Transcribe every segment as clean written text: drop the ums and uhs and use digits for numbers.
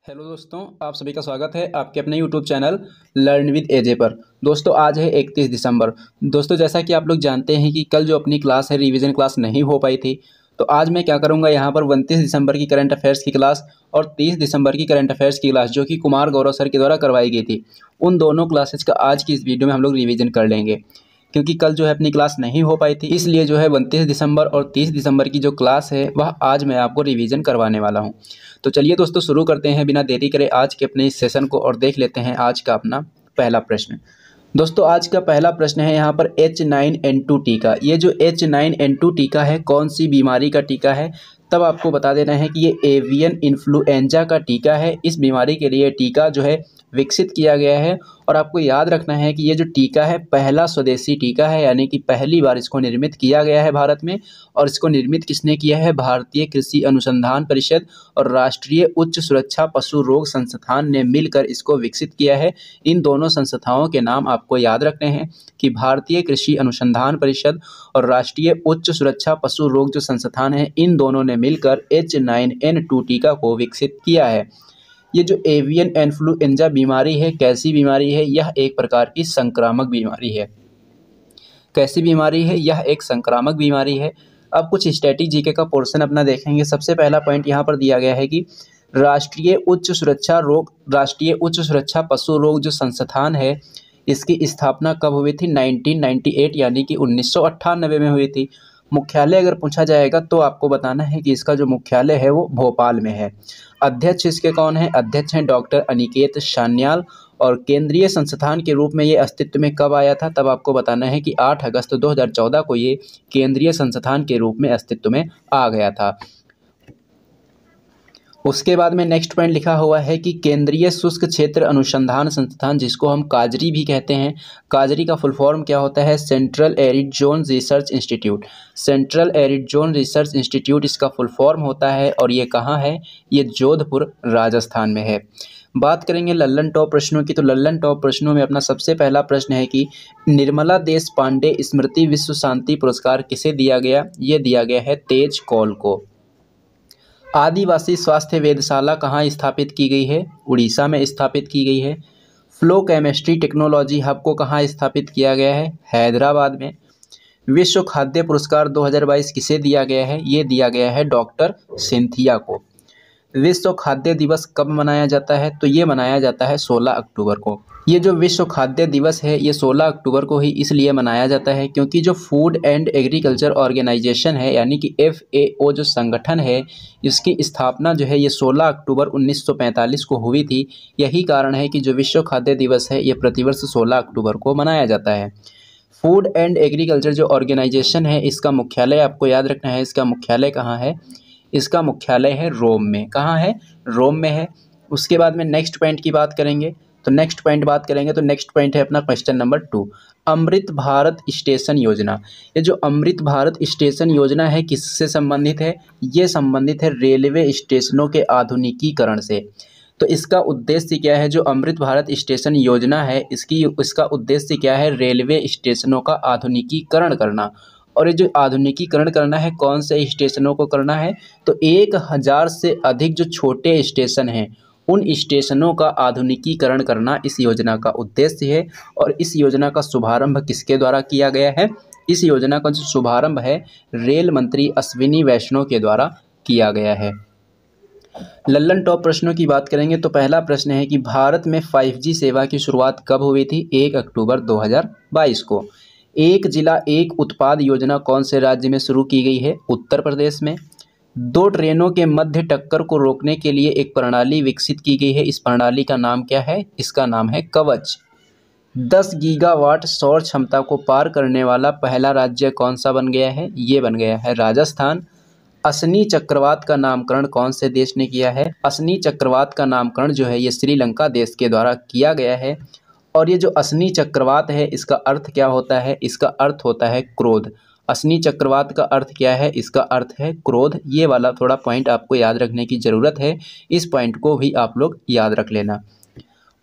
Hello दोस्तों, आप सभी का स्वागत है आपके अपने यूट्यूब चैनल लर्न विद एजे पर। दोस्तों आज है 31 दिसंबर। दोस्तों जैसा कि आप लोग जानते हैं कि कल जो अपनी क्लास है रिवीजन क्लास नहीं हो पाई थी, तो आज मैं क्या करूंगा यहाँ पर 29 दिसंबर की करंट अफेयर्स की क्लास और 30 दिसंबर की करंट अफेयर्स की क्लास जो कि कुमार गौरव सर के द्वारा करवाई गई थी, उन दोनों क्लासेज का आज की इस वीडियो में हम लोग रिवीजन कर लेंगे। क्योंकि कल जो है अपनी क्लास नहीं हो पाई थी, इसलिए जो है 29 दिसंबर और 30 दिसंबर की जो क्लास है वह आज मैं आपको रिवीजन करवाने वाला हूं। तो चलिए दोस्तों शुरू करते हैं बिना देरी करे आज के अपने इस सेशन को और देख लेते हैं आज का अपना पहला प्रश्न। दोस्तों आज का पहला प्रश्न है यहाँ पर H9N2 टीका। ये जो H9N2 टीका है कौन सी बीमारी का टीका है, तब आपको बता देना है कि ये एवियन इन्फ्लुएंजा का टीका है। इस बीमारी के लिए टीका जो है विकसित किया गया है और आपको याद रखना है कि ये जो टीका है पहला स्वदेशी टीका है, यानी कि पहली बार इसको निर्मित किया गया है भारत में। और इसको निर्मित किसने किया है? भारतीय कृषि अनुसंधान परिषद और राष्ट्रीय उच्च सुरक्षा पशु रोग संस्थान ने मिलकर इसको विकसित किया है। इन दोनों संस्थाओं के नाम आपको याद रखने हैं कि भारतीय कृषि अनुसंधान परिषद और राष्ट्रीय उच्च सुरक्षा पशु रोग जो संस्थान है, इन दोनों ने मिलकर H9N2 टीका को विकसित किया है। ये जो एवियन इन्फ्लुएंजा बीमारी है कैसी बीमारी है? यह एक प्रकार की संक्रामक बीमारी है। कैसी बीमारी है? यह एक संक्रामक बीमारी है। अब कुछ स्टैटिक जीके का पोर्शन अपना देखेंगे। सबसे पहला पॉइंट यहाँ पर दिया गया है कि राष्ट्रीय उच्च सुरक्षा पशु रोग जो संस्थान है, इसकी स्थापना कब हुई थी? 1998 यानी कि 1998 में हुई थी। मुख्यालय अगर पूछा जाएगा तो आपको बताना है कि इसका जो मुख्यालय है वो भोपाल में है। अध्यक्ष इसके कौन है? अध्यक्ष हैं डॉक्टर अनिकेत सान्याल। और केंद्रीय संस्थान के रूप में ये अस्तित्व में कब आया था, तब आपको बताना है कि 8 अगस्त 2014 को ये केंद्रीय संस्थान के रूप में अस्तित्व में आ गया था। उसके बाद में नेक्स्ट पॉइंट लिखा हुआ है कि केंद्रीय शुष्क क्षेत्र अनुसंधान संस्थान, जिसको हम काजरी भी कहते हैं। काजरी का फुल फॉर्म क्या होता है? Central arid zone research institute. Central arid zone research institute इसका फुल फॉर्म होता है। और ये कहाँ है? ये जोधपुर राजस्थान में है। बात करेंगे लल्लन टॉप प्रश्नों की, तो लल्लन टॉप प्रश्नों में अपना सबसे पहला प्रश्न है कि निर्मला देश पांडे स्मृति विश्व शांति पुरस्कार किसे दिया गया? ये दिया गया है तेज कौल को। आदिवासी स्वास्थ्य वेधशाला कहाँ स्थापित की गई है? उड़ीसा में स्थापित की गई है। फ्लो केमिस्ट्री टेक्नोलॉजी हब को कहाँ स्थापित किया गया है? हैदराबाद में। विश्व खाद्य पुरस्कार 2022 किसे दिया गया है? ये दिया गया है डॉक्टर सिंथिया को। विश्व खाद्य दिवस कब मनाया जाता है? तो ये मनाया जाता है 16 अक्टूबर को। ये जो विश्व खाद्य दिवस है ये 16 अक्टूबर को ही इसलिए मनाया जाता है क्योंकि जो फूड एंड एग्रीकल्चर ऑर्गेनाइजेशन है, यानी कि FAO जो संगठन है, इसकी स्थापना जो है ये 16 अक्टूबर 1945 को हुई थी। यही कारण है कि जो विश्व खाद्य दिवस है ये प्रतिवर्ष 16 अक्टूबर को मनाया जाता है। फूड एंड एग्रीकल्चर जो ऑर्गेनाइजेशन है इसका मुख्यालय आपको याद रखना है। इसका मुख्यालय कहाँ है? इसका मुख्यालय है रोम में। कहाँ है? रोम में है। उसके बाद में नेक्स्ट पॉइंट की बात करेंगे तो नेक्स्ट पॉइंट है अपना question number 2, Amrit Bharat station योजना। ये जो अमृत भारत स्टेशन योजना है किससे संबंधित है? ये संबंधित है रेलवे स्टेशनों के आधुनिकीकरण से। तो इसका उद्देश्य क्या है? जो अमृत भारत स्टेशन योजना है इसका उद्देश्य क्या है? रेलवे स्टेशनों का आधुनिकीकरण करना। और ये जो आधुनिकीकरण करना है कौन से स्टेशनों को करना है? तो 1000 से अधिक जो छोटे स्टेशन हैं उन स्टेशनों का आधुनिकीकरण करना इस योजना का उद्देश्य है। और इस योजना का शुभारंभ किसके द्वारा किया गया है? इस योजना का जो शुभारंभ है रेल मंत्री अश्विनी वैष्णव के द्वारा किया गया है। लल्लन टॉप प्रश्नों की बात करेंगे तो पहला प्रश्न है कि भारत में 5G सेवा की शुरुआत कब हुई थी? 1 अक्टूबर 2022 को। एक जिला एक उत्पाद योजना कौन से राज्य में शुरू की गई है? उत्तर प्रदेश में। 2 ट्रेनों के मध्य टक्कर को रोकने के लिए एक प्रणाली विकसित की गई है। इस प्रणाली का नाम क्या है? इसका नाम है कवच। 10 गीगावाट सौर क्षमता को पार करने वाला पहला राज्य कौन सा बन गया है? ये बन गया है राजस्थान। असनी चक्रवात का नामकरण कौन से देश ने किया है? असनी चक्रवात का नामकरण जो है ये श्रीलंका देश के द्वारा किया गया है। और ये जो असनी चक्रवात है इसका अर्थ क्या होता है? इसका अर्थ होता है क्रोध। असनी चक्रवात का अर्थ क्या है? इसका अर्थ है क्रोध। ये वाला थोड़ा पॉइंट आपको याद रखने की ज़रूरत है, इस पॉइंट को भी आप लोग याद रख लेना।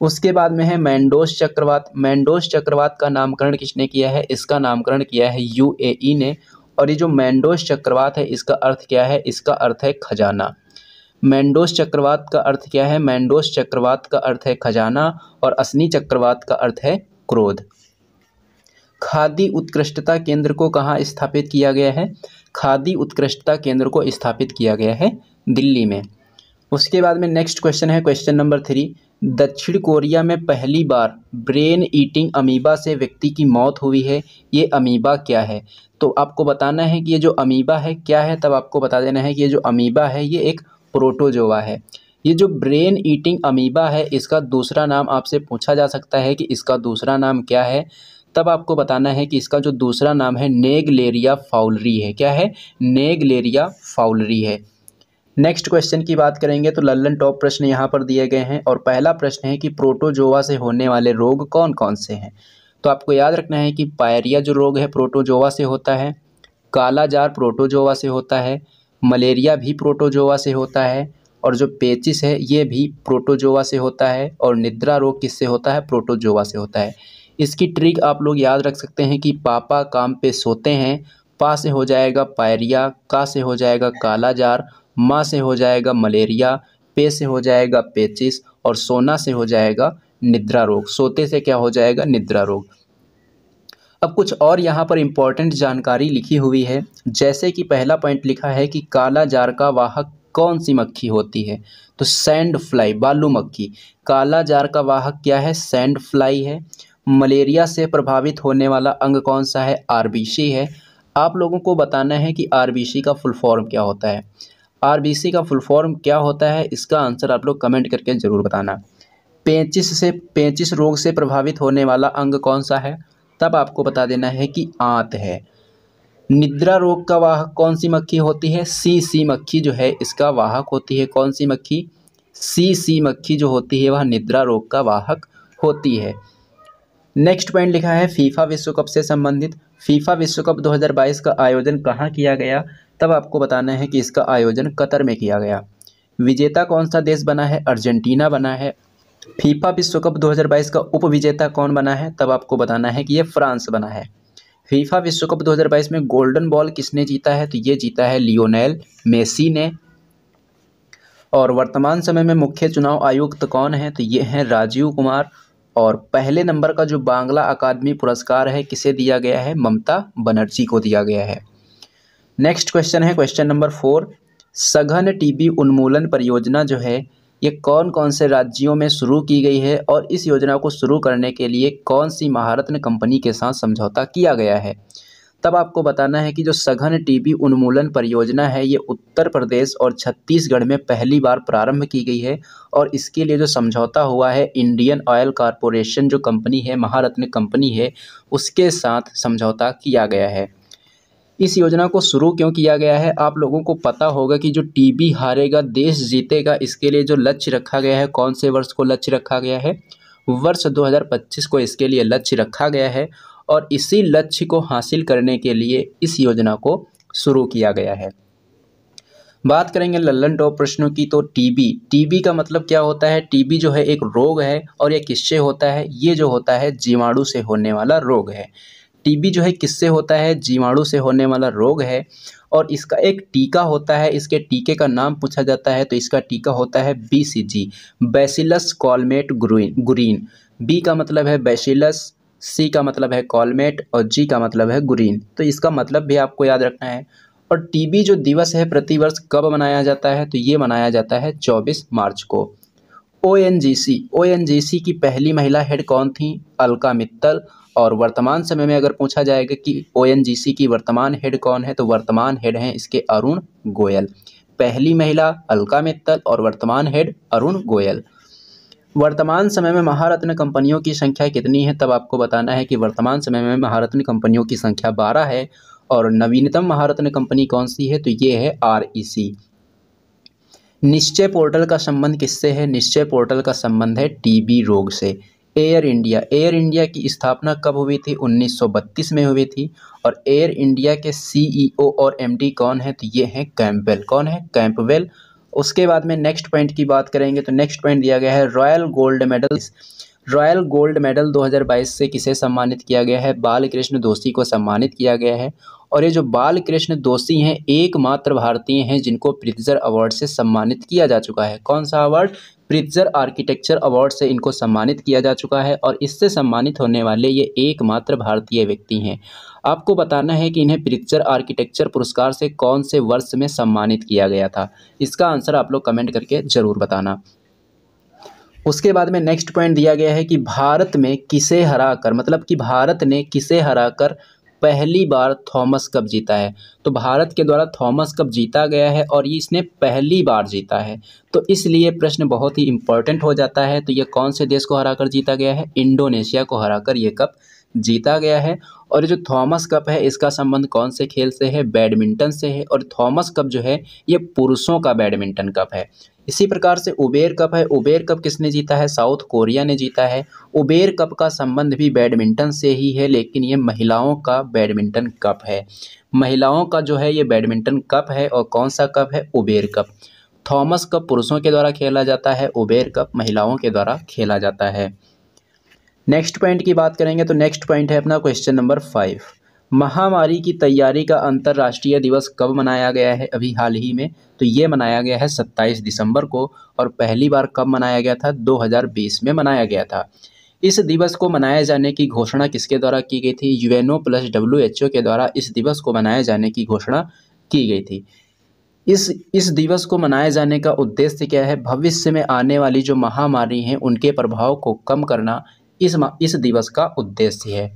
उसके बाद में है मैंडोस चक्रवात। मैंडोस चक्रवात का नामकरण किसने किया है? इसका नामकरण किया है UAE ने। और ये जो मैंडोस चक्रवात है इसका अर्थ क्या है? इसका अर्थ है खजाना। मेंडोस चक्रवात का अर्थ क्या है? मेंडोस चक्रवात का अर्थ है खजाना और असनी चक्रवात का अर्थ है क्रोध। खादी उत्कृष्टता केंद्र को कहाँ स्थापित किया गया है? खादी उत्कृष्टता केंद्र को स्थापित किया गया है दिल्ली में। उसके बाद में नेक्स्ट क्वेश्चन है क्वेश्चन नंबर 3। दक्षिण कोरिया में पहली बार ब्रेन ईटिंग अमीबा से व्यक्ति की मौत हुई है। ये अमीबा क्या है? तो आपको बताना है कि ये जो अमीबा है क्या है, तब आपको बता देना है कि ये जो अमीबा है ये एक प्रोटोजोआ है। ये जो ब्रेन ईटिंग अमीबा है इसका दूसरा नाम आपसे पूछा जा सकता है कि इसका दूसरा नाम क्या है, तब आपको बताना है कि इसका जो दूसरा नाम है नेगलेरिया फाउलरी है। क्या है? नेगलेरिया फाउलरी है। नेक्स्ट क्वेश्चन की बात करेंगे तो लल्लन टॉप प्रश्न यहाँ पर दिए गए हैं और पहला प्रश्न है कि प्रोटोजोआ से होने वाले रोग कौन कौन से हैं। तो आपको याद रखना है कि पायरिया जो रोग है प्रोटोजोआ से होता है, काला जार प्रोटोजोआ से होता है, मलेरिया भी प्रोटोजोआ से होता है, और जो पेचिस है ये भी प्रोटोजोआ से होता है, और निद्रा रोग किससे होता है? प्रोटोजोआ से होता है। इसकी ट्रिक आप लोग याद रख सकते हैं कि पापा काम पे सोते हैं, पा से हो जाएगा पायरिया, का से हो जाएगा काला जार, माँ से हो जाएगा मलेरिया, पे से हो जाएगा पेचिस, और सोना से हो जाएगा निद्रा रोग। सोते से क्या हो जाएगा? निद्रा रोग। अब कुछ और यहाँ पर इम्पोर्टेंट जानकारी लिखी हुई है, जैसे कि पहला पॉइंट लिखा है कि काला जार का वाहक कौन सी मक्खी होती है? तो सैंड फ्लाई, बालू मक्खी। काला जार का वाहक क्या है? सैंड फ्लाई है। मलेरिया से प्रभावित होने वाला अंग कौन सा है? आरबीसी है। आप लोगों को बताना है कि आरबीसी का फुल फॉर्म क्या होता है। आरबीसी का फुल फॉर्म क्या होता है, इसका आंसर आप लोग कमेंट करके ज़रूर बताना। पेचिस रोग से प्रभावित होने वाला अंग कौन सा है? तब आपको बता देना है कि आंत है। निद्रा रोग का वाहक कौन सी मक्खी होती है? सी मक्खी जो है इसका वाहक होती है। कौन सी मक्खी? सी मक्खी जो होती है वह निद्रा रोग का वाहक होती है। नेक्स्ट पॉइंट लिखा है फीफा विश्व कप से संबंधित। फीफा विश्व कप 2022 का आयोजन कहाँ किया गया? तब आपको बताना है कि इसका आयोजन कतर में किया गया। विजेता कौन सा देश बना है? अर्जेंटीना बना है। फीफा विश्व कप 2022 का उप विजेता कौन बना है? तब आपको बताना है कि ये फ्रांस बना है। फीफा विश्व कप 2022 में गोल्डन बॉल किसने जीता है? तो ये जीता है लियोनेल मेसी ने। और वर्तमान समय में मुख्य चुनाव आयुक्त कौन है? तो ये हैं राजीव कुमार। और पहले नंबर का जो बांग्ला अकादमी पुरस्कार है किसे दिया गया है? ममता बनर्जी को दिया गया है। नेक्स्ट क्वेश्चन है क्वेश्चन नंबर 4। सघन टीबी उन्मूलन परियोजना जो है ये कौन कौन से राज्यों में शुरू की गई है, और इस योजना को शुरू करने के लिए कौन सी महारत्न कंपनी के साथ समझौता किया गया है? तब आपको बताना है कि जो सघन टीबी उन्मूलन परियोजना है ये उत्तर प्रदेश और छत्तीसगढ़ में पहली बार प्रारंभ की गई है, और इसके लिए जो समझौता हुआ है इंडियन ऑयल कॉरपोरेशन जो कंपनी है, महारत्न कंपनी है, उसके साथ समझौता किया गया है। इस योजना को शुरू क्यों किया गया है? आप लोगों को पता होगा कि जो टीबी हारेगा देश जीतेगा, इसके लिए जो लक्ष्य रखा गया है, कौन से वर्ष को लक्ष्य रखा गया है? वर्ष 2025 को इसके लिए लक्ष्य रखा गया है, और इसी लक्ष्य को हासिल करने के लिए इस योजना को शुरू किया गया है। बात करेंगे लल्लन टॉप प्रश्नों की, तो टीबी का मतलब क्या होता है? टीबी जो है एक रोग है, और ये किससे होता है? ये जो होता है जीवाणु से होने वाला रोग है। टीबी जो है किससे होता है? जीवाणु से होने वाला रोग है, और इसका एक टीका होता है। इसके टीके का नाम पूछा जाता है तो इसका टीका होता है BCG, बैसिलस कॉलमेट गुरीन। बी का मतलब है बैसिलस, सी का मतलब है कॉलमेट, और जी का मतलब है गुरीन। तो इसका मतलब भी आपको याद रखना है। और टीबी जो दिवस है प्रतिवर्ष कब मनाया जाता है? तो ये मनाया जाता है 24 मार्च को। ओएनजीसी की पहली महिला हेड कौन थी? अलका मित्तल। और वर्तमान समय में अगर पूछा जाएगा कि ओएनजीसी की वर्तमान हेड कौन है, तो वर्तमान हेड हैं इसके अरुण गोयल। पहली महिला अलका मित्तल और वर्तमान हेड अरुण गोयल। वर्तमान समय में महारत्न कंपनियों की संख्या कितनी है? तब आपको बताना है कि वर्तमान समय में महारत्न कंपनियों की संख्या 12 है, और नवीनतम महारत्न कंपनी कौन सी है? तो ये है REC। निश्चय पोर्टल का संबंध किससे है? निश्चय पोर्टल का संबंध है टीबी रोग से। एयर इंडिया की स्थापना कब हुई थी? 1932 में हुई थी। और एयर इंडिया के CEO और MD कौन है? तो ये हैं कैंपबेल। कौन है? कैंपबेल। उसके बाद में नेक्स्ट पॉइंट की बात करेंगे तो नेक्स्ट पॉइंट दिया गया है royal gold medal. Royal gold medal 2022 से किसे सम्मानित किया गया है? बाल कृष्ण दोषी को सम्मानित किया गया है। और ये जो बाल कृष्ण दोषी हैं एकमात्र भारतीय हैं जिनको प्रित्जर अवार्ड से सम्मानित किया जा चुका है। कौन सा अवार्ड? प्रित्जर आर्किटेक्चर अवार्ड से इनको सम्मानित किया जा चुका है और इससे सम्मानित होने वाले ये एकमात्र भारतीय व्यक्ति हैं। आपको बताना है कि इन्हें प्रित्जर आर्किटेक्चर पुरस्कार से कौन से वर्ष में सम्मानित किया गया था। इसका आंसर आप लोग कमेंट करके ज़रूर बताना। उसके बाद में नेक्स्ट पॉइंट दिया गया है कि भारत में किसे हराकर, मतलब कि भारत ने किसे हराकर पहली बार थॉमस कप जीता है। तो भारत के द्वारा थॉमस कप जीता गया है और ये इसने पहली बार जीता है, तो इसलिए प्रश्न बहुत ही इंपॉर्टेंट हो जाता है। तो ये कौन से देश को हराकर जीता गया है? इंडोनेशिया को हराकर ये कप जीता गया है। और ये जो थॉमस कप है इसका संबंध कौन से खेल से है? बैडमिंटन से है। और थॉमस कप जो है ये पुरुषों का बैडमिंटन कप है। इसी प्रकार से उबेर कप है। उबेर कप किसने जीता है? साउथ कोरिया ने जीता है। उबेर कप का संबंध भी बैडमिंटन से ही है, लेकिन ये महिलाओं का बैडमिंटन कप है। महिलाओं का जो है ये बैडमिंटन कप है। और कौन सा कप है? Uber cup. थॉमस कप पुरुषों के द्वारा खेला जाता है, उबेर कप महिलाओं के द्वारा खेला जाता है। नेक्स्ट पॉइंट की बात करेंगे तो नेक्स्ट पॉइंट है अपना क्वेश्चन नंबर 5। महामारी की तैयारी का अंतर्राष्ट्रीय दिवस कब मनाया गया है? अभी हाल ही में। तो ये मनाया गया है 27 दिसंबर को। और पहली बार कब मनाया गया था? 2020 में मनाया गया था। इस दिवस को मनाए जाने की घोषणा किसके द्वारा की गई थी? यूएनओ प्लस WHO के द्वारा इस दिवस को मनाए जाने की घोषणा की गई थी। इस दिवस को मनाए जाने का उद्देश्य क्या है? भविष्य में आने वाली जो महामारी हैं उनके प्रभाव को कम करना इस दिवस का उद्देश्य है।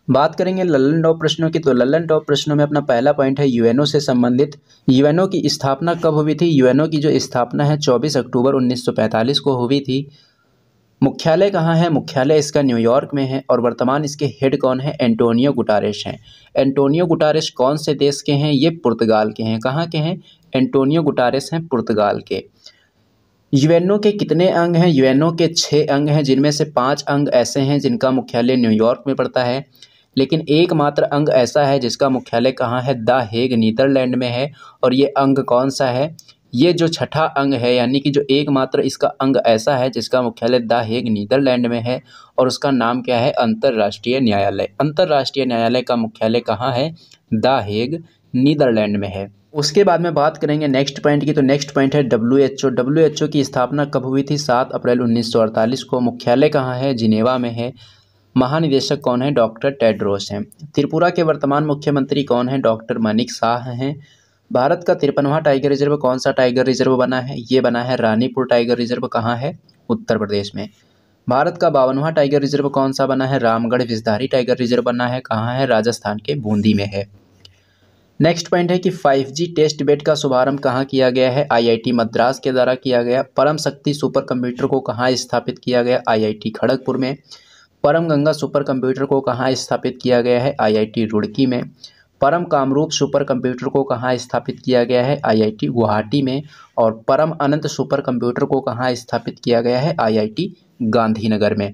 बात करेंगे लल्लन टॉप प्रश्नों की, तो लल्लन टॉप प्रश्नों में अपना पहला पॉइंट है यूएनओ से संबंधित। यूएनओ की स्थापना कब हुई थी? यूएनओ की जो स्थापना है 24 अक्टूबर 1945 को हुई थी। मुख्यालय कहाँ है? मुख्यालय इसका न्यूयॉर्क में है। और वर्तमान इसके हेड कौन है? एंटोनियो गुटारेश हैं। एंटोनियो गुटारेश कौन से देश के हैं? ये पुर्तगाल के हैं। कहाँ के हैं? एंटोनियो गुटारेश हैं पुर्तगाल के। यूएनओ के कितने अंग हैं? यूएनओ के 6 अंग हैं, जिनमें से 5 अंग ऐसे हैं जिनका मुख्यालय न्यूयॉर्क में पड़ता है। लेकिन एकमात्र अंग ऐसा है जिसका मुख्यालय कहाँ है? द हेग नीदरलैंड में है। और ये अंग कौन सा है? ये जो छठा अंग है, यानी कि जो एकमात्र इसका अंग ऐसा है जिसका मुख्यालय द हेग नीदरलैंड में है, और उसका नाम क्या है? अंतर्राष्ट्रीय न्यायालय। अंतर्राष्ट्रीय न्यायालय का मुख्यालय कहाँ है? द हेग नीदरलैंड में है। उसके बाद में बात करेंगे नेक्स्ट पॉइंट की, तो नेक्स्ट पॉइंट है WHO। WHO की स्थापना कब हुई थी? 7 अप्रैल 1948 को। मुख्यालय कहाँ है? जिनेवा में है। महानिदेशक कौन है? डॉक्टर टेड्रोस हैं। त्रिपुरा के वर्तमान मुख्यमंत्री कौन है? डॉक्टर मानिक साह हैं। भारत का 53वां टाइगर रिजर्व कौन सा टाइगर रिजर्व बना है? ये बना है रानीपुर टाइगर रिजर्व। कहाँ है? उत्तर प्रदेश में। भारत का 52वां टाइगर रिजर्व कौन सा बना है? रामगढ़ विषधारी टाइगर रिजर्व बना है। कहाँ है? राजस्थान के बूंदी में है। नेक्स्ट पॉइंट है कि 5G टेस्ट बेड का शुभारंभ कहाँ किया गया है? IIT मद्रास के द्वारा किया गया। परम शक्ति सुपर कंप्यूटर को कहाँ स्थापित किया गया? IIT खड़गपुर में। परम गंगा सुपर कंप्यूटर को कहाँ स्थापित किया गया है? IIT रुड़की में। परम कामरूप सुपर कंप्यूटर को कहाँ स्थापित किया गया है? IIT गुवाहाटी में। और परम अनंत सुपर कंप्यूटर को कहाँ स्थापित किया गया है? IIT गांधीनगर में।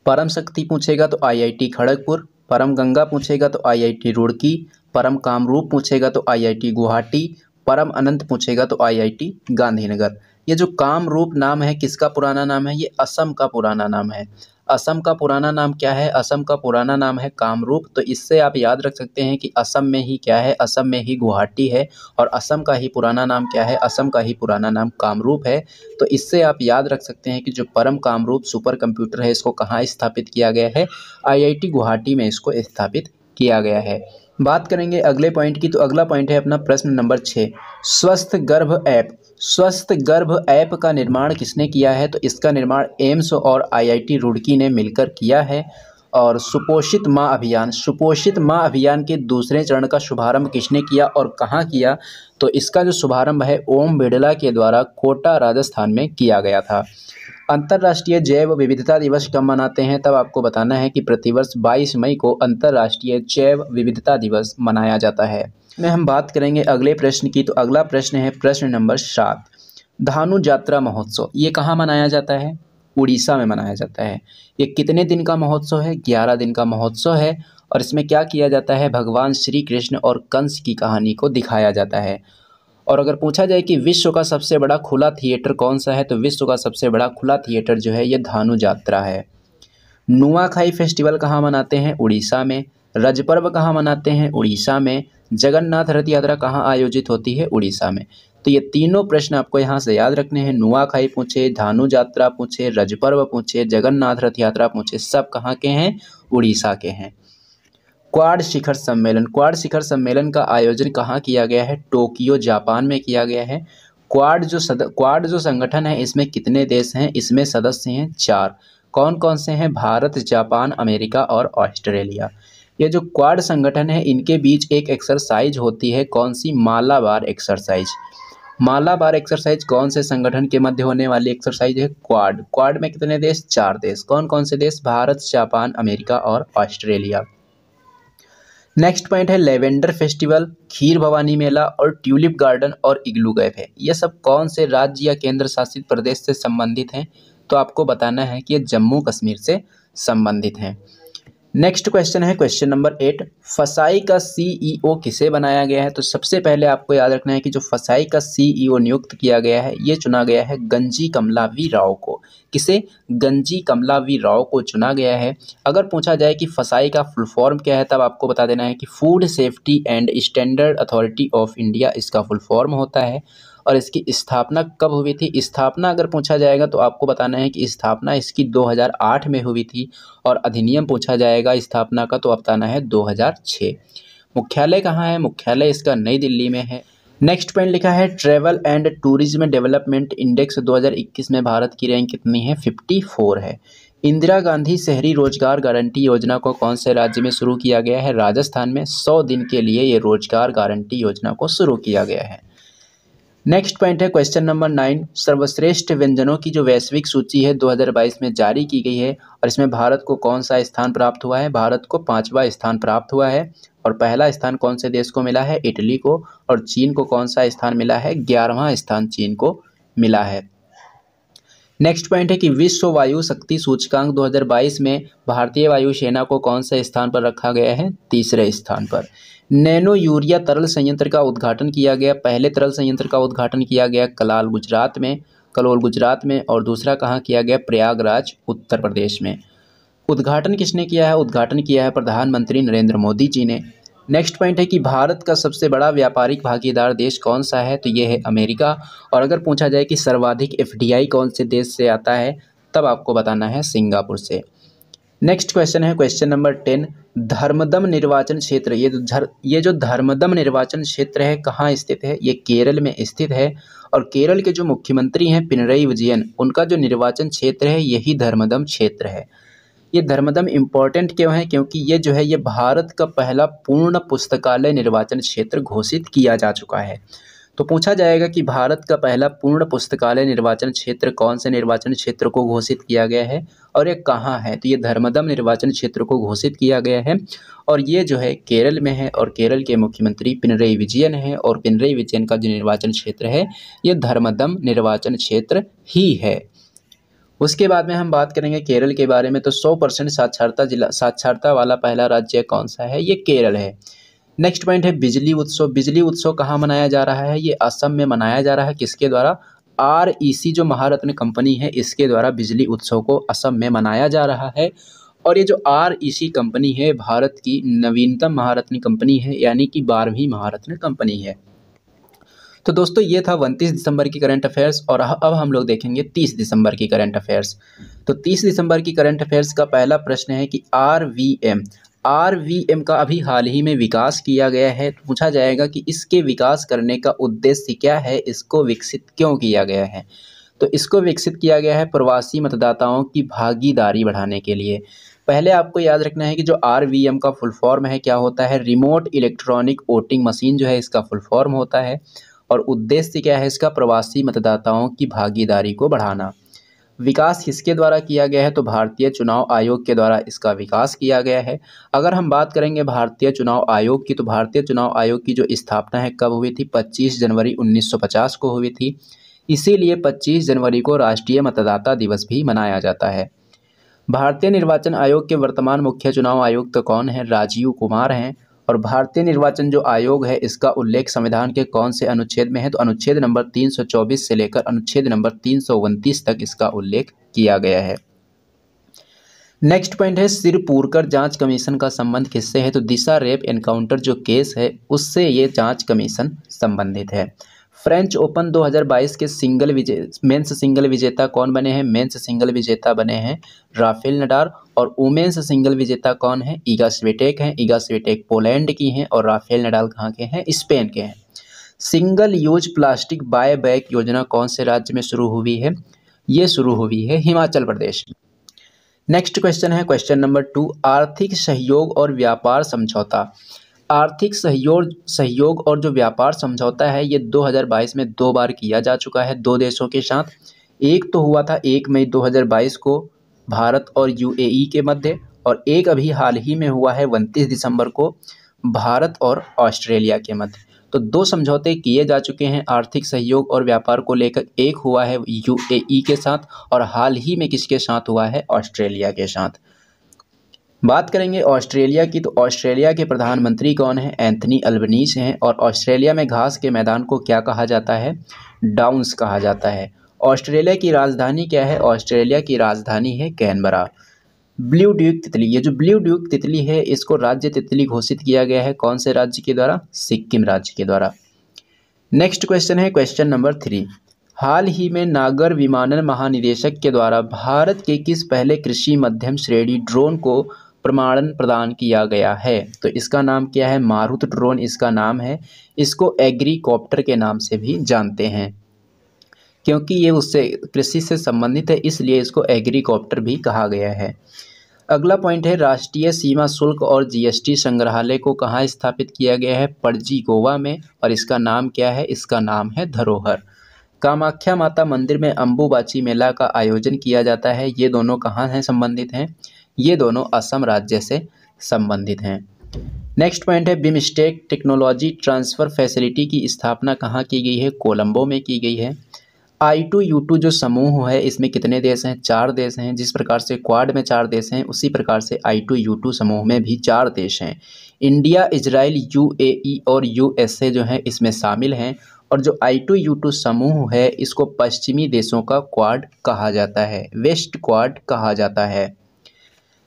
परम शक्ति पूछेगा तो IIT खड़गपुर, परम गंगा पूछेगा तो IIT रुड़की, परम कामरूप पूछेगा तो IIT गुवाहाटी, परम अनंत पूछेगा तो IIT गांधीनगर। ये जो कामरूप नाम है किसका पुराना नाम है? ये असम का पुराना नाम है। असम का पुराना नाम क्या है? असम का पुराना नाम है कामरूप। तो इससे आप याद रख सकते हैं कि असम में ही क्या है? असम में ही गुवाहाटी है। और असम का ही पुराना नाम क्या है? असम का ही पुराना नाम कामरूप है। तो इससे आप याद रख सकते हैं कि जो परम कामरूप सुपर कंप्यूटर है इसको कहाँ स्थापित किया गया है? IIT गुवाहाटी में इसको स्थापित किया गया है। बात करेंगे अगले पॉइंट की, तो अगला पॉइंट है अपना प्रश्न नंबर 6। स्वस्थ गर्भ ऐप। स्वस्थ गर्भ ऐप का निर्माण किसने किया है? तो इसका निर्माण एम्स और IIT रुड़की ने मिलकर किया है। और सुपोषित माँ अभियान के दूसरे चरण का शुभारंभ किसने किया और कहाँ किया? तो इसका जो शुभारंभ है ओम बिड़ला के द्वारा कोटा राजस्थान में किया गया था। अंतर्राष्ट्रीय जैव विविधता दिवस कब मनाते हैं? तब आपको बताना है कि प्रतिवर्ष 22 मई को अंतर्राष्ट्रीय जैव विविधता दिवस मनाया जाता है। में हम बात करेंगे अगले प्रश्न की, तो अगला प्रश्न है प्रश्न नंबर 7। धानु यात्रा महोत्सव ये कहाँ मनाया जाता है? उड़ीसा में मनाया जाता है। ये कितने दिन का महोत्सव है? 11 दिन का महोत्सव है। और इसमें क्या किया जाता है? भगवान श्री कृष्ण और कंस की कहानी को दिखाया जाता है। और अगर पूछा जाए कि विश्व का सबसे बड़ा खुला थिएटर कौन सा है, तो विश्व का सबसे बड़ा खुला थिएटर जो है ये धानु यात्रा है। नुआखाई फेस्टिवल कहाँ मनाते हैं? उड़ीसा में। रज पर्व कहाँ मनाते हैं? उड़ीसा में। जगन्नाथ रथ यात्रा कहाँ आयोजित होती है? उड़ीसा में। तो ये तीनों प्रश्न आपको यहाँ से याद रखने हैं। नुआखाई पूछे, धानु यात्रा पूछे, रज पर्व पूछे, जगन्नाथ रथ यात्रा पूछे, सब कहाँ के हैं? उड़ीसा के हैं। क्वाड शिखर सम्मेलन, क्वाड शिखर सम्मेलन का आयोजन कहाँ किया गया है? टोक्यो जापान में किया गया है। क्वाड जो संगठन है इसमें कितने देश हैं? इसमें सदस्य हैं 4। कौन कौन से हैं? भारत, जापान, अमेरिका और ऑस्ट्रेलिया। ये जो क्वाड संगठन है इनके बीच एक एक्सरसाइज होती है, कौन सी? मालाबार एक्सरसाइज। मालाबार एक्सरसाइज कौन से संगठन के मध्य होने वाली एक्सरसाइज है? क्वाड। क्वाड में कितने देश? 4 देश। कौन कौन से देश? भारत, जापान, अमेरिका और ऑस्ट्रेलिया। नेक्स्ट पॉइंट है लेवेंडर फेस्टिवल, खीर भवानी मेला और ट्यूलिप गार्डन और इग्लू कैफे। ये सब कौन से राज्य या केंद्र शासित प्रदेश से संबंधित हैं? तो आपको बताना है कि ये जम्मू कश्मीर से संबंधित हैं। नेक्स्ट क्वेश्चन है क्वेश्चन नंबर 8, फसाई का CEO किसे बनाया गया है? तो सबसे पहले आपको याद रखना है कि जो फसाई का CEO नियुक्त किया गया है ये चुना गया है गंजी कमलावी राव को। किसे? गंजी कमलावी राव को चुना गया है। अगर पूछा जाए कि फसाई का फुल फॉर्म क्या है तब आपको बता देना है कि food safety and standard authority of India इसका फुल फॉर्म होता है। और इसकी स्थापना कब हुई थी? स्थापना अगर पूछा जाएगा तो आपको बताना है कि स्थापना इसकी 2008 में हुई थी। और अधिनियम पूछा जाएगा स्थापना का तो बताना है 2006। मुख्यालय कहाँ है? मुख्यालय इसका नई दिल्ली में है। नेक्स्ट पॉइंट लिखा है travel and tourism development index 2021 में भारत की रैंक कितनी है? 54 है। इंदिरा गांधी शहरी रोजगार गारंटी योजना को कौन से राज्य में शुरू किया गया है? राजस्थान में 100 दिन के लिए ये रोजगार गारंटी योजना को शुरू किया गया है। नेक्स्ट पॉइंट है क्वेश्चन नंबर 9, सर्वश्रेष्ठ व्यंजनों की जो वैश्विक सूची है 2022 में जारी की गई है और इसमें भारत को कौन सा स्थान प्राप्त हुआ है? भारत को 5वां स्थान प्राप्त हुआ है। और पहला स्थान कौन से देश को मिला है? इटली को। और चीन को कौन सा स्थान मिला है? 11वां स्थान चीन को मिला है। नेक्स्ट पॉइंट है कि विश्व वायु शक्ति सूचकांक 2022 में भारतीय वायुसेना को कौन से स्थान पर रखा गया है? 3रे स्थान पर। नैनो यूरिया तरल संयंत्र का उद्घाटन किया गया, पहले तरल संयंत्र का उद्घाटन किया गया कलोल गुजरात में और दूसरा कहाँ किया गया? प्रयागराज उत्तर प्रदेश में। उद्घाटन किसने किया है? उद्घाटन किया है प्रधानमंत्री नरेंद्र मोदी जी ने। नेक्स्ट पॉइंट है कि भारत का सबसे बड़ा व्यापारिक भागीदार देश कौन सा है? तो ये है अमेरिका। और अगर पूछा जाए कि सर्वाधिक FDI कौन से देश से आता है तब आपको बताना है सिंगापुर से। नेक्स्ट क्वेश्चन है क्वेश्चन नंबर 10, धर्मदम निर्वाचन क्षेत्र। ये जो धर्मदम निर्वाचन क्षेत्र है कहाँ स्थित है? ये केरल में स्थित है। और केरल के जो मुख्यमंत्री हैं पिनरई विजयन, उनका जो निर्वाचन क्षेत्र है यही धर्मदम क्षेत्र है। ये धर्मदम इम्पॉर्टेंट क्यों है? क्योंकि ये जो है ये भारत का पहला पूर्ण पुस्तकालय निर्वाचन क्षेत्र घोषित किया जा चुका है। तो पूछा जाएगा कि भारत का पहला पूर्ण पुस्तकालय निर्वाचन क्षेत्र कौन से निर्वाचन क्षेत्र को घोषित किया गया है और ये कहाँ है? तो ये धर्मदम निर्वाचन क्षेत्र को घोषित किया गया है और ये जो है केरल में है और केरल के मुख्यमंत्री पिनरई विजयन है और पिनरई विजयन का जो निर्वाचन क्षेत्र है ये धर्मदम निर्वाचन क्षेत्र ही है। उसके बाद में हम बात करेंगे केरल के बारे में। तो 100% साक्षरता वाला पहला राज्य कौन सा है? ये केरल है। नेक्स्ट पॉइंट है बिजली उत्सव। बिजली उत्सव कहाँ मनाया जा रहा है? ये असम में मनाया जा रहा है। किसके द्वारा? REC जो महारत्न कंपनी है इसके द्वारा बिजली उत्सव को असम में मनाया जा रहा है। और ये जो REC कंपनी है भारत की नवीनतम महारत्न कंपनी है, यानी कि 12वीं महारत्न कंपनी है। तो दोस्तों ये था 29 दिसंबर की करंट अफेयर्स और अब हम लोग देखेंगे 30 दिसंबर की करंट अफेयर्स। तो 30 दिसंबर की करंट अफेयर्स का पहला प्रश्न है कि RVM का अभी हाल ही में विकास किया गया है। तो पूछा जाएगा कि इसके विकास करने का उद्देश्य क्या है? इसको विकसित क्यों किया गया है? तो इसको विकसित किया गया है प्रवासी मतदाताओं की भागीदारी बढ़ाने के लिए। पहले आपको याद रखना है कि जो RVM का फुल फॉर्म है क्या होता है? रिमोट इलेक्ट्रॉनिक वोटिंग मशीन जो है इसका फुल फॉर्म होता है। और उद्देश्य क्या है इसका? प्रवासी मतदाताओं की भागीदारी को बढ़ाना। विकास किसके द्वारा किया गया है? तो भारतीय चुनाव आयोग के द्वारा इसका विकास किया गया है। अगर हम बात करेंगे भारतीय चुनाव आयोग की, तो भारतीय चुनाव आयोग की जो स्थापना है कब हुई थी? 25 जनवरी 1950 को हुई थी। इसीलिए 25 जनवरी को राष्ट्रीय मतदाता दिवस भी मनाया जाता है। भारतीय निर्वाचन आयोग के वर्तमान मुख्य चुनाव आयुक्त कौन है? राजीव कुमार हैं। और भारतीय निर्वाचन जो आयोग है इसका उल्लेख संविधान के कौन से अनुच्छेद में है? तो अनुच्छेद नंबर 324 से लेकर अनुच्छेद नंबर 329 तक इसका उल्लेख किया गया है। नेक्स्ट पॉइंट है सिरपुरकर जांच कमीशन का संबंध किससे है? तो दिशा रेप एनकाउंटर जो केस है उससे ये जांच कमीशन संबंधित है। फ्रेंच ओपन 2022 के मेंस सिंगल विजेता कौन बने हैं? मेंस सिंगल विजेता बने हैं राफेल नडाल। और वुमेन्स सिंगल विजेता कौन है? ईगा स्विटेक हैं। ईगा स्विटेक पोलैंड की हैं और राफेल नडाल कहाँ के हैं? स्पेन के हैं। Single use plastic buy back योजना कौन से राज्य में शुरू हुई है? ये शुरू हुई है हिमाचल प्रदेश में। नेक्स्ट क्वेश्चन है क्वेश्चन नंबर 2, आर्थिक सहयोग और व्यापार समझौता। आर्थिक सहयोग और जो व्यापार समझौता है ये 2022 में 2 बार किया जा चुका है 2 देशों के साथ। एक तो हुआ था 1 मई 2022 को भारत और यूएई के मध्य, और एक अभी हाल ही में हुआ है 29 दिसंबर को भारत और ऑस्ट्रेलिया के मध्य। तो 2 समझौते किए जा चुके हैं आर्थिक सहयोग और व्यापार को लेकर। एक हुआ है यूएई के साथ और हाल ही में किसके साथ हुआ है? ऑस्ट्रेलिया के साथ। बात करेंगे ऑस्ट्रेलिया की, तो ऑस्ट्रेलिया के प्रधानमंत्री कौन है? एंथनी अल्बनीज़ हैं। और ऑस्ट्रेलिया में घास के मैदान को क्या कहा जाता है? डाउन्स कहा जाता है। ऑस्ट्रेलिया की राजधानी क्या है? ऑस्ट्रेलिया की राजधानी है कैनबरा। ब्लू ड्यूक तितली, ये जो ब्लू ड्यूक तितली है इसको राज्य तितली घोषित किया गया है कौन से राज्य के द्वारा? सिक्किम राज्य के द्वारा। नेक्स्ट क्वेश्चन है क्वेश्चन नंबर 3, हाल ही में नागर विमानन महानिदेशक के द्वारा भारत के किस पहले कृषि मध्यम श्रेणी ड्रोन को प्रमाणन प्रदान किया गया है? तो इसका नाम क्या है? मारुत ड्रोन इसका नाम है। इसको एग्रीकॉप्टर के नाम से भी जानते हैं क्योंकि ये उससे कृषि से संबंधित है, इसलिए इसको एग्रीकॉप्टर भी कहा गया है। अगला पॉइंट है राष्ट्रीय सीमा शुल्क और जीएसटी संग्रहालय को कहाँ स्थापित किया गया है? पणजी गोवा में। और इसका नाम क्या है? इसका नाम है धरोहर। कामाख्या माता मंदिर में अम्बुबाची मेला का आयोजन किया जाता है। ये दोनों कहाँ हैं संबंधित हैं? ये दोनों असम राज्य से संबंधित हैं। नेक्स्ट पॉइंट है बिमस्टेक टेक्नोलॉजी ट्रांसफ़र फैसिलिटी की स्थापना कहाँ की गई है? कोलंबो में की गई है। I2U2 जो समूह है इसमें कितने देश हैं? 4 देश हैं। जिस प्रकार से क्वाड में 4 देश हैं उसी प्रकार से I2U2 समूह में भी 4 देश हैं। इंडिया, इजराइल, यूएई और यूएसए जो है इसमें शामिल हैं। और जो I2U2 समूह है इसको पश्चिमी देशों का क्वाड कहा जाता है, वेस्ट क्वाड कहा जाता है।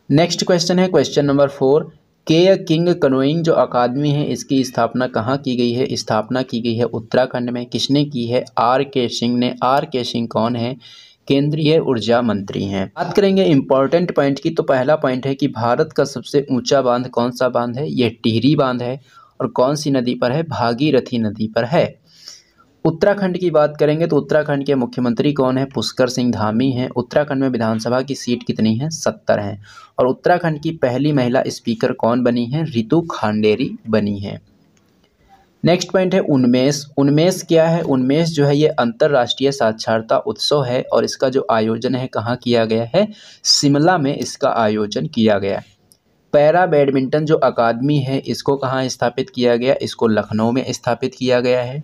नेक्स्ट क्वेश्चन है क्वेश्चन नंबर 4, के किंग कनोइंग जो अकादमी है इसकी स्थापना कहाँ की गई है? स्थापना की गई है उत्तराखंड में। किसने की है? R.K. सिंह ने। R.K. सिंह कौन है? केंद्रीय ऊर्जा मंत्री हैं। बात करेंगे इंपॉर्टेंट पॉइंट की, तो पहला पॉइंट है कि भारत का सबसे ऊंचा बांध कौन सा बांध है? ये टिहरी बांध है। और कौन सी नदी पर है? भागीरथी नदी पर है। उत्तराखंड की बात करेंगे तो उत्तराखंड के मुख्यमंत्री कौन है? पुष्कर सिंह धामी हैं। उत्तराखंड में विधानसभा की सीट कितनी है? 70 हैं। और उत्तराखंड की पहली महिला स्पीकर कौन बनी है? रितु खांडेरी बनी है। नेक्स्ट पॉइंट है उन्मेष। उन्मेष क्या है? उन्मेष जो है ये अंतर्राष्ट्रीय साक्षरता उत्सव है और इसका जो आयोजन है कहाँ किया गया है? शिमला में इसका आयोजन किया गया। पैरा बैडमिंटन जो अकादमी है इसको कहाँ स्थापित किया गया? इसको लखनऊ में स्थापित किया गया है।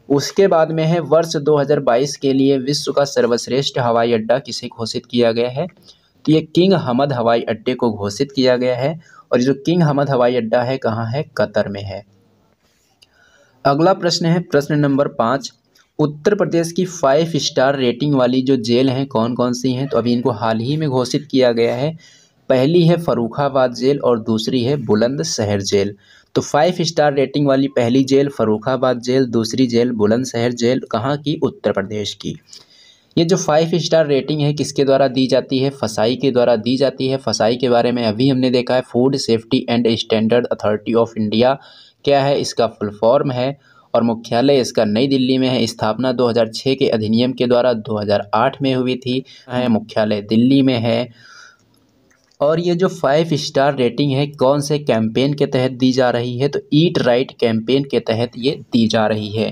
उसके बाद में है वर्ष 2022 के लिए विश्व का सर्वश्रेष्ठ हवाई अड्डा किसे घोषित किया गया है? तो ये किंग हमद हवाई अड्डे को घोषित किया गया है। और जो किंग हमद हवाई अड्डा है कहाँ है? कतर में है। अगला प्रश्न है प्रश्न नंबर 5, उत्तर प्रदेश की 5 स्टार रेटिंग वाली जो जेल हैं कौन कौन सी हैं? तो अभी इनको हाल ही में घोषित किया गया है। पहली है फर्रुखाबाद जेल और दूसरी है बुलंदशहर जेल। तो 5 स्टार रेटिंग वाली पहली जेल फर्रुखाबाद जेल, दूसरी जेल बुलंदशहर जेल, कहाँ की? उत्तर प्रदेश की। ये जो 5 स्टार रेटिंग है किसके द्वारा दी जाती है? फसाई के द्वारा दी जाती है। फसाई के बारे में अभी हमने देखा है, food safety and standard authority of India क्या है? इसका फुल फॉर्म है। और मुख्यालय इसका नई दिल्ली में है। स्थापना 2006 के अधिनियम के द्वारा 2008 में हुई थी। मुख्यालय दिल्ली में है। और ये जो 5 स्टार रेटिंग है कौन से कैंपेन के तहत दी जा रही है? तो ईट राइट कैंपेन के तहत ये दी जा रही है।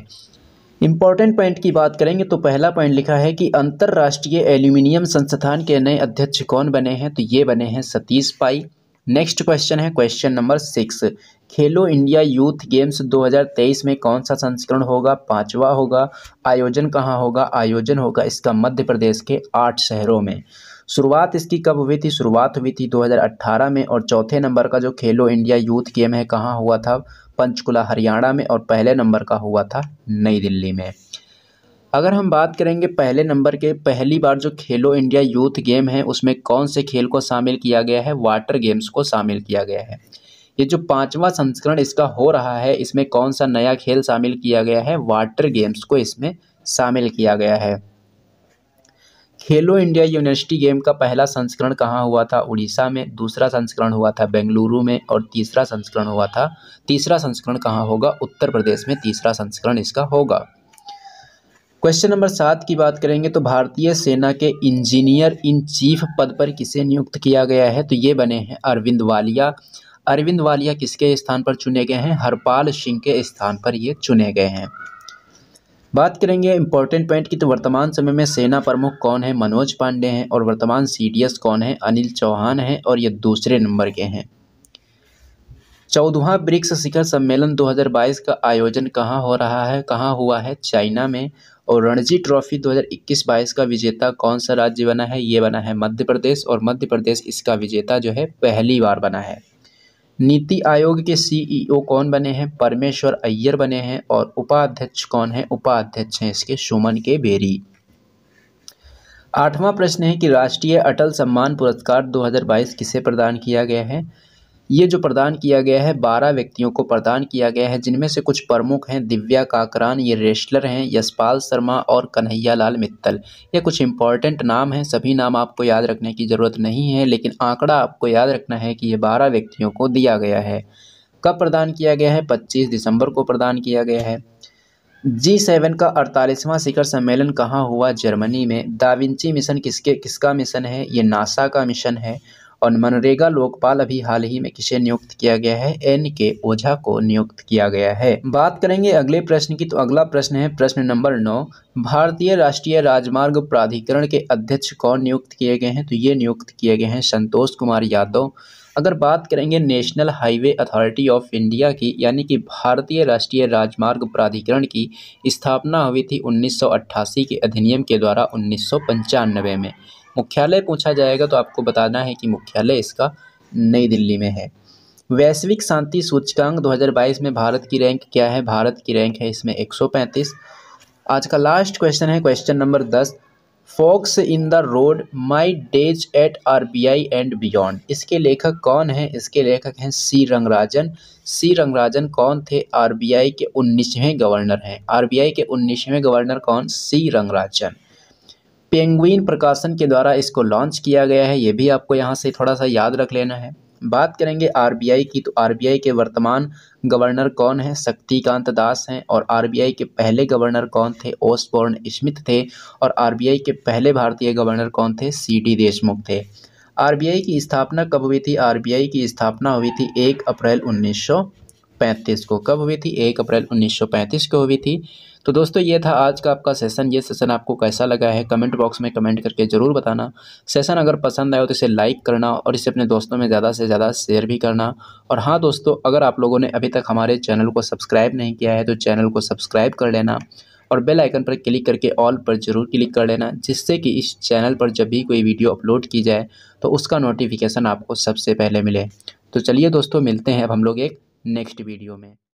इंपॉर्टेंट पॉइंट की बात करेंगे तो पहला पॉइंट लिखा है कि अंतर्राष्ट्रीय एल्यूमिनियम संस्थान के नए अध्यक्ष कौन बने हैं? तो ये बने हैं सतीश पाई। नेक्स्ट क्वेश्चन है क्वेश्चन नंबर 6, खेलो इंडिया यूथ गेम्स 2023 में कौन सा संस्करण होगा? 5वां होगा। आयोजन कहाँ होगा? आयोजन होगा इसका मध्य प्रदेश के 8 शहरों में। शुरुआत इसकी कब हुई थी? शुरुआत हुई थी 2018 में। और चौथे नंबर का जो खेलो इंडिया यूथ गेम है कहाँ हुआ था? पंचकुला हरियाणा में। और पहले नंबर का हुआ था नई दिल्ली में। अगर हम बात करेंगे पहले नंबर के, पहली बार जो खेलो इंडिया यूथ गेम है उसमें कौन से खेल को शामिल किया गया है? वाटर गेम्स को शामिल किया गया है। ये जो 5वां संस्करण इसका हो रहा है, इसमें कौन सा नया खेल शामिल किया गया है? वाटर गेम्स को इसमें शामिल किया गया है। खेलो इंडिया यूनिवर्सिटी गेम का पहला संस्करण कहाँ हुआ था? उड़ीसा में। दूसरा संस्करण हुआ था बेंगलुरु में। और तीसरा संस्करण कहाँ होगा? उत्तर प्रदेश में तीसरा संस्करण इसका होगा। क्वेश्चन नंबर 7 की बात करेंगे तो भारतीय सेना के इंजीनियर इन चीफ पद पर किसे नियुक्त किया गया है? तो ये बने हैं अरविंद वालिया। अरविंद वालिया किसके स्थान पर चुने गए हैं? हरपाल सिंह के स्थान पर ये चुने गए हैं। बात करेंगे इंपॉर्टेंट पॉइंट की, तो वर्तमान समय में सेना प्रमुख कौन है? मनोज पांडे हैं। और वर्तमान सीडीएस कौन है? अनिल चौहान है। और ये दूसरे नंबर के हैं। 14वां ब्रिक्स शिखर सम्मेलन 2022 का आयोजन कहाँ हो रहा है? कहाँ हुआ है? चाइना में। और रणजी ट्रॉफी 2021-22 का विजेता कौन सा राज्य बना है? ये बना है मध्य प्रदेश। और मध्य प्रदेश इसका विजेता जो है पहली बार बना है। नीति आयोग के सीईओ कौन बने हैं? परमेश्वर अय्यर बने हैं। और उपाध्यक्ष कौन है? उपाध्यक्ष हैं इसके सुमन के बेरी। 8वां प्रश्न है कि राष्ट्रीय अटल सम्मान पुरस्कार 2022 किसे प्रदान किया गया है? ये जो प्रदान किया गया है 12 व्यक्तियों को प्रदान किया गया है, जिनमें से कुछ प्रमुख हैं दिव्या काकरान, ये रेसलर हैं, यशपाल शर्मा और कन्हैया लाल मित्तल। ये कुछ इंपॉर्टेंट नाम हैं। सभी नाम आपको याद रखने की ज़रूरत नहीं है, लेकिन आंकड़ा आपको याद रखना है कि ये 12 व्यक्तियों को दिया गया है। कब प्रदान किया गया है? 25 दिसंबर को प्रदान किया गया है। G7 का 48वां शिखर सम्मेलन कहाँ हुआ? जर्मनी में। दा विंची मिशन किसका मिशन है? ये नासा का मिशन है। और मनरेगा लोकपाल अभी हाल ही में किसे नियुक्त किया गया है? N.K. ओझा को नियुक्त किया गया है। बात करेंगे अगले प्रश्न की, तो अगला प्रश्न है प्रश्न नंबर 9। भारतीय राष्ट्रीय राजमार्ग प्राधिकरण के अध्यक्ष कौन नियुक्त किए गए हैं? तो ये नियुक्त किए गए हैं संतोष कुमार यादव। अगर बात करेंगे national highway authority of India की, यानी कि भारतीय राष्ट्रीय राजमार्ग प्राधिकरण की स्थापना हुई थी 1988 के अधिनियम के द्वारा 1995 में। मुख्यालय पूछा जाएगा तो आपको बताना है कि मुख्यालय इसका नई दिल्ली में है। वैश्विक शांति सूचकांक 2022 में भारत की रैंक क्या है? भारत की रैंक है इसमें 135। आज का लास्ट क्वेश्चन है question number 10। Fox in the road my days at RBI and beyond, इसके लेखक कौन हैं? इसके लेखक हैं सी रंगराजन। सी रंगराजन कौन थे? आरबीआई के 19वें गवर्नर हैं। आरबीआई के 19वें गवर्नर कौन? सी रंगराजन। पेंगुइन प्रकाशन के द्वारा इसको लॉन्च किया गया है, ये भी आपको यहाँ से थोड़ा सा याद रख लेना है। बात करेंगे आरबीआई की, तो आरबीआई के वर्तमान गवर्नर कौन है? शक्तिकांत दास हैं। और आरबीआई के पहले गवर्नर कौन थे? ओसबोर्न स्मिथ थे। और आरबीआई के पहले भारतीय गवर्नर कौन थे? सीडी देशमुख थे। आरबीआई की स्थापना कब हुई थी? आरबीआई की स्थापना हुई थी 1 अप्रैल 1935 को। कब हुई थी? 1 अप्रैल 1935 को हुई थी। तो दोस्तों ये था आज का आपका सेशन। ये सेशन आपको कैसा लगा है कमेंट बॉक्स में कमेंट करके ज़रूर बताना। सेशन अगर पसंद आए तो इसे लाइक करना और इसे अपने दोस्तों में ज़्यादा से ज़्यादा शेयर भी करना। और हाँ दोस्तों, अगर आप लोगों ने अभी तक हमारे चैनल को सब्सक्राइब नहीं किया है तो चैनल को सब्सक्राइब कर लेना और बेल आइकन पर क्लिक करके ऑल पर ज़रूर क्लिक कर लेना, जिससे कि इस चैनल पर जब भी कोई वीडियो अपलोड की जाए तो उसका नोटिफिकेशन आपको सबसे पहले मिले। तो चलिए दोस्तों, मिलते हैं अब हम लोग एक नेक्स्ट वीडियो में।